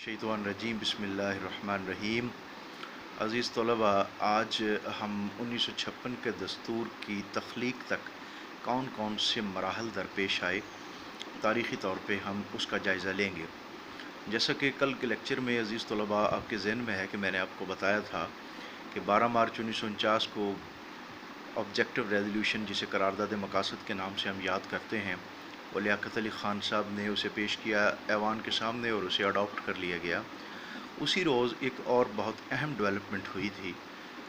शैतानुर्रजीम बिस्मिल्लाहिर्रहमानिर्रहीम। अज़ीज़ तलबा, आज हम 1956 के दस्तूर की तख्लीक तक कौन कौन से मराहल दरपेश आए, तारीख़ी तौर पे हम उसका जायज़ा लेंगे। जैसा कि कल के लेक्चर में अज़ीज़ तलबा आपके ज़हन में है कि मैंने आपको बताया था कि 12 मार्च 1949 को ऑब्जेक्टिव रेजोल्यूशन, जिसे करारदाद मकासद के नाम से हम याद करते हैं, वो लियाकत अली ख़ान साहब ने उसे पेश किया ऐवान के सामने और उसे अडॉप्ट कर लिया गया। उसी रोज़ एक और बहुत अहम डेवलपमेंट हुई थी,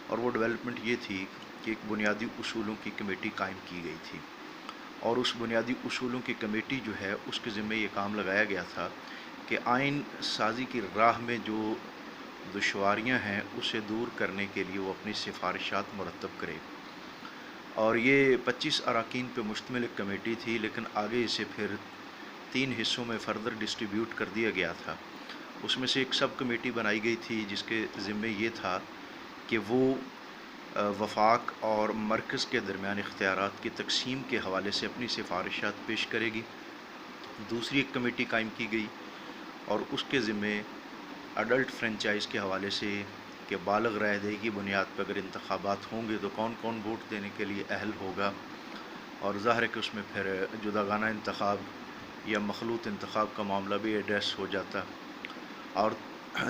और वो डेवलपमेंट ये थी कि एक बुनियादी उसूलों की कमेटी कायम की गई थी। और उस बुनियादी उसूलों की कमेटी जो है, उसके ज़िम्मे ये काम लगाया गया था कि आइन साज़ी की राह में जो दुश्वारियाँ हैं उसे दूर करने के लिए वो अपनी सिफारिशात मुरतब करे। और ये 25 अरकान पे मुश्तमिल एक कमेटी थी, लेकिन आगे इसे फिर 3 हिस्सों में फ़र्दर डिस्ट्रीब्यूट कर दिया गया था। उसमें से एक सब कमेटी बनाई गई थी जिसके ज़िम्मे ये था कि वो वफाक और मरकज़ के दरमियान इख्तियारात की तकसीम के हवाले से अपनी सिफारिशात पेश करेगी। दूसरी एक कमेटी कायम की गई और उसके ज़िम्मे अडल्ट फ्रेंचाइज़ के हवाले से कि बालग राय दही की बुनियाद पर अगर इंतखाबात होंगे तो कौन कौन वोट देने के लिए अहल होगा। और ज़ाहिर है कि उसमें फिर जुदागाना इंतखाब या मखलूत इंतखाब का मामला भी एड्रेस हो जाता। और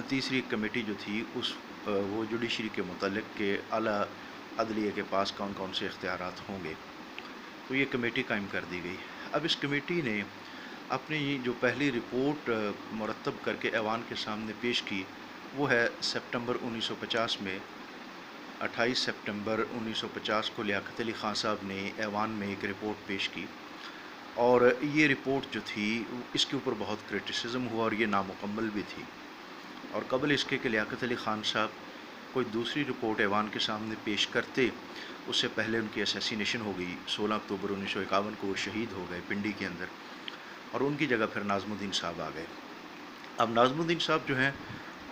तीसरी कमेटी जो थी वो जुडिशरी के मुतालिक के आला अदलिया के पास कौन कौन से इख्तियारात होंगे, तो ये कमेटी कायम कर दी गई। अब इस कमेटी ने अपनी जो पहली रिपोर्ट मुरतब करके ऐवान के सामने पेश की, वो है सितंबर 1950 में। 28 सितंबर 1950 को लियाकत अली ख़ान साहब ने ऐवान में एक रिपोर्ट पेश की, और ये रिपोर्ट जो थी इसके ऊपर बहुत क्रिटिसिज्म हुआ और ये नामुकम्मल भी थी। और कबल इसके कि लियाकत अली ख़ान साहब कोई दूसरी रिपोर्ट ऐवान के सामने पेश करते, उससे पहले उनकी असैसिनेशन हो गई। 16 अक्टूबर 1951 को वो शहीद हो गए पिंडी के अंदर, और उनकी जगह फिर नाज़मुद्दीन साहब आ गए। अब नाज़मुद्दीन साहब जो हैं,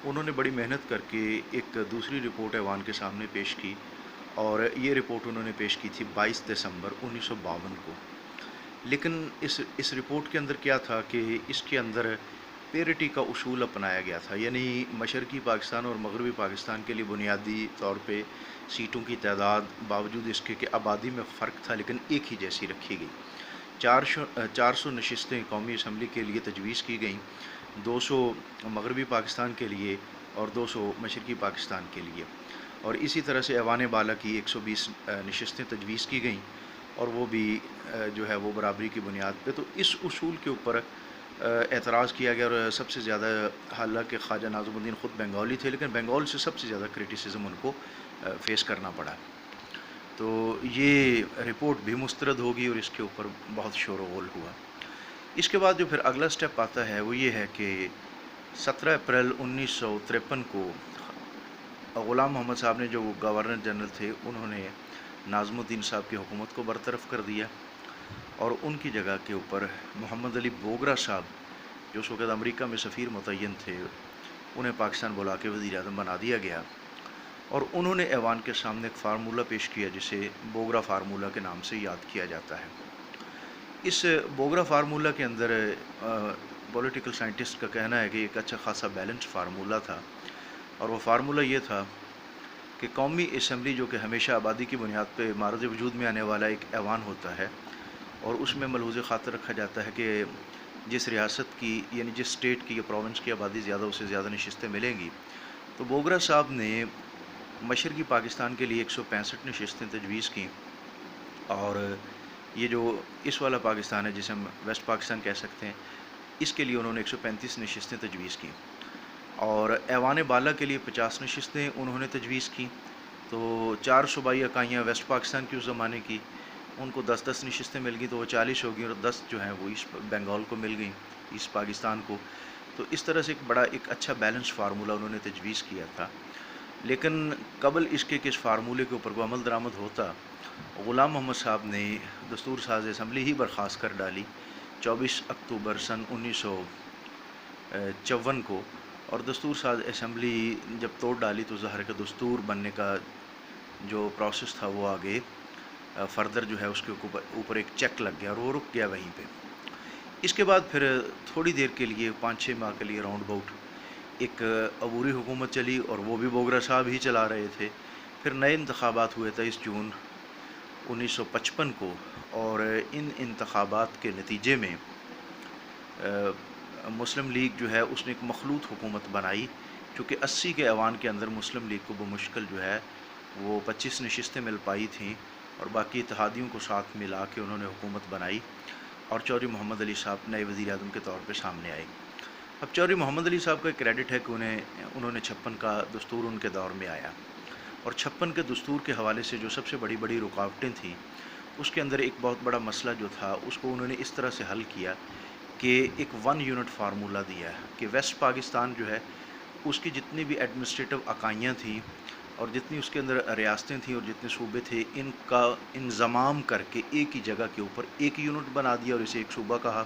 उन्होंने बड़ी मेहनत करके एक दूसरी रिपोर्ट ऐवान के सामने पेश की, और ये रिपोर्ट उन्होंने पेश की थी 22 दिसंबर 1952 को। लेकिन इस रिपोर्ट के अंदर क्या था कि इसके अंदर पेरिटी का उसूल अपनाया गया था, यानी मशरक़ी पाकिस्तान और मगरबी पाकिस्तान के लिए बुनियादी तौर पे सीटों की तादाद बावजूद इसके कि आबादी में फ़र्क था, लेकिन एक ही जैसी रखी गई। 400 नशिस्तें कौमी असम्बली के लिए तजवीज़ की गईं, 200 मगरबी पाकिस्तान के लिए और 200 मशरक़ी पाकिस्तान के लिए। और इसी तरह से ऐवान बाला की 120 नशिस्तें तजवीज़ की गईं, और वो भी जो है वो बराबरी की बुनियाद पे। तो इस उसूल के ऊपर एतराज़ किया गया, और सबसे ज़्यादा, हालांकि ख्वाजा नाज़मुद्दीन ख़ुद बंगाली थे, लेकिन बंगाल से सबसे ज़्यादा क्रिटिसिज्म उनको फ़ेस करना पड़ा। तो ये रिपोर्ट भी मुस्तरद होगी और इसके ऊपर बहुत शोर व गुल हुआ। इसके बाद जो फिर अगला स्टेप आता है वो ये है कि 17 अप्रैल 1953 को ग़ुलाम मोहम्मद साहब ने, जो गवर्नर जनरल थे, उन्होंने नाज़मुद्दीन साहब की हुकूमत को बरतरफ़ कर दिया, और उनकी जगह के ऊपर मोहम्मद अली बोगरा साहब, जो उस वक़्त अमेरिका में सफ़ीर मुतय्यन थे, उन्हें पाकिस्तान बुला के वज़ीर-ए-आज़म बना दिया गया। और उन्होंने ऐवान के सामने एक फार्मूला पेश किया जिसे बोगरा फार्मूला के नाम से याद किया जाता है। इस बोगरा फार्मूला के अंदर पॉलिटिकल साइंटिस्ट का कहना है कि एक अच्छा खासा बैलेंस फार्मूला था, और वो फार्मूला ये था कि कौमी असम्बली, जो कि हमेशा आबादी की बुनियाद पर मारज़ वजूद में आने वाला एक ऐवान होता है, और उसमें मलहूज़ ख़ातर रखा जाता है कि जिस रियासत की, यानी जिस स्टेट की या प्रोविंस की आबादी ज़्यादा, उससे ज़्यादा नशिस्तें मिलेंगी। तो बोगरा साहब ने मशरक़ी पाकिस्तान के लिए 165 नशिस्तें तजवीज़ की, और ये जो इस वाला पाकिस्तान है, जिसे हम वेस्ट पाकिस्तान कह सकते हैं, इसके लिए उन्होंने 135 नशिस्तें तजवीज़ की। और ऐवान बाला के लिए 50 नशिस्तें उन्होंने तजवीज़ की। तो 4 सूबाई इकाइयाँ वेस्ट पाकिस्तान की उस ज़माने की, उनको 10-10 नशिस्तें मिल गई, तो वो 40 हो गई, और 10 जो हैं वो ईस्ट बंगाल को मिल गई, ईस्ट पाकिस्तान को। तो इस तरह से एक अच्छा बैलेंस फार्मूला उन्होंने तजवीज़ किया था। लेकिन कबल इसके कि इस फार्मूले के ऊपर को अमल दरामद होता, ग़ुलाम मोहम्मद साहब ने दस्तूर साज़ असम्बली ही बर्खास्त कर डाली 24 अक्टूबर सन 1954 को। और दस्तूर साज़ असम्बली जब तोड़ डाली, तो ज़ाहिर है कि दस्तूर बनने का जो प्रोसेस था वो आगे फ़र्दर जो है उसके ऊपर एक चेक लग गया, और वो रुक गया वहीं पे। इसके बाद फिर थोड़ी देर के लिए, 5-6 माह के लिए राउंड अबाउट, ایک عبوری حکومت چلی اور وہ بھی بوگرا صاحب ہی چلا رہے تھے. پھر نئے انتخابات ہوئے 23 جون 1955 کو، اور ان انتخابات کے نتیجے میں مسلم لیگ جو ہے اس نے ایک مخلوط حکومت بنائی، چونکہ 80 کے ایوان کے اندر مسلم لیگ کو بمشکل جو ہے وہ 25 نشستیں مل پائی تھیں، اور باقی اتحادیوں کو ساتھ ملا کے انہوں نے حکومت بنائی، اور چودھری محمد علی صاحب نئے وزیر اعظم کے طور پہ سامنے آئے. اب چودھری محمد علی صاحب کا کریڈٹ ہے کہ انہوں نے 56 کا دستور ان کے دور میں آیا، اور 56 کے دستور کے حوالے سے جو سب سے بڑی بڑی رکاوٹیں تھیں، اس کے اندر ایک بہت بڑا مسئلہ جو تھا اس کو انہوں نے اس طرح سے حل کیا کہ ایک ون یونٹ فارمولہ دیا ہے کہ ویسٹ پاکستان جو ہے اس کی جتنی بھی ایڈمنسٹریٹو اکائیاں تھیں اور جتنی اس کے اندر ریاستیں تھیں اور جتنے صوبے تھے، ان کا انضمام کر کے ایک ہی جگہ کے اوپر ایک یونٹ بنا دیا اور اسے ایک صوبہ کہا،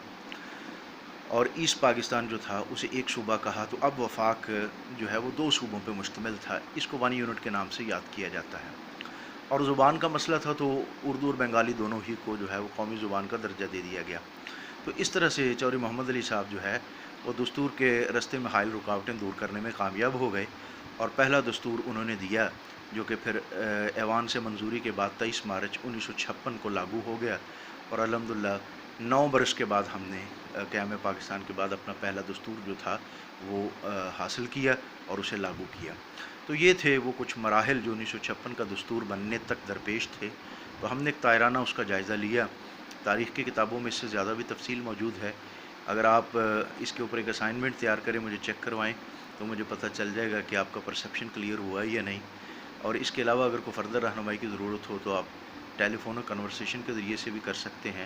اور ایسٹ پاکستان جو تھا اسے ایک صوبہ کہا. تو اب وفاق جو ہے وہ 2 صوبوں پہ مشتمل تھا. اس کو ون یونٹ کے نام سے یاد کیا جاتا ہے. اور زبان کا مسئلہ تھا تو اردو اور بنگالی دونوں ہی کو جو ہے وہ قومی زبان کا درجہ دے دیا گیا. تو اس طرح سے چودھری محمد علی صاحب جو ہے وہ دستور کے رستے میں حائل رکاوٹیں دور کرنے میں کامیاب ہو گئے، اور پہلا دستور انہوں نے دیا جو کہ پھر ایوان سے منظوری کے بعد 23 مارچ 1956 کو لاگو ہو گیا، اور الحمدللہ 9 برس کے بعد ہم نے قیام پاکستان کے بعد اپنا پہلا دستور جو تھا وہ حاصل کیا اور اسے لاگو کیا. تو یہ تھے وہ کچھ مراحل جو 1956 کا دستور بننے تک درپیش تھے. تو ہم نے ایک تائرانہ اس کا جائزہ لیا. تاریخ کی کتابوں میں اس سے زیادہ بھی تفصیل موجود ہے. اگر آپ اس کے اوپر ایک اسائنمنٹ تیار کریں، مجھے چیک کروائیں، تو مجھے پتہ چل جائے گا کہ آپ کا پرسیپشن کلیئر ہوا ہے یا نہیں. اور اس کے علاوہ اگر کوئی فردر رہنمائی کی ضرورت ہو تو آپ ٹیلی فون اور کنورسیشن کے ذریعے سے بھی کر سکتے ہیں.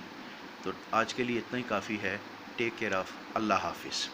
تو آج کے لیے اتنا ہی کافی ہے. Take care of. اللہ حافظ.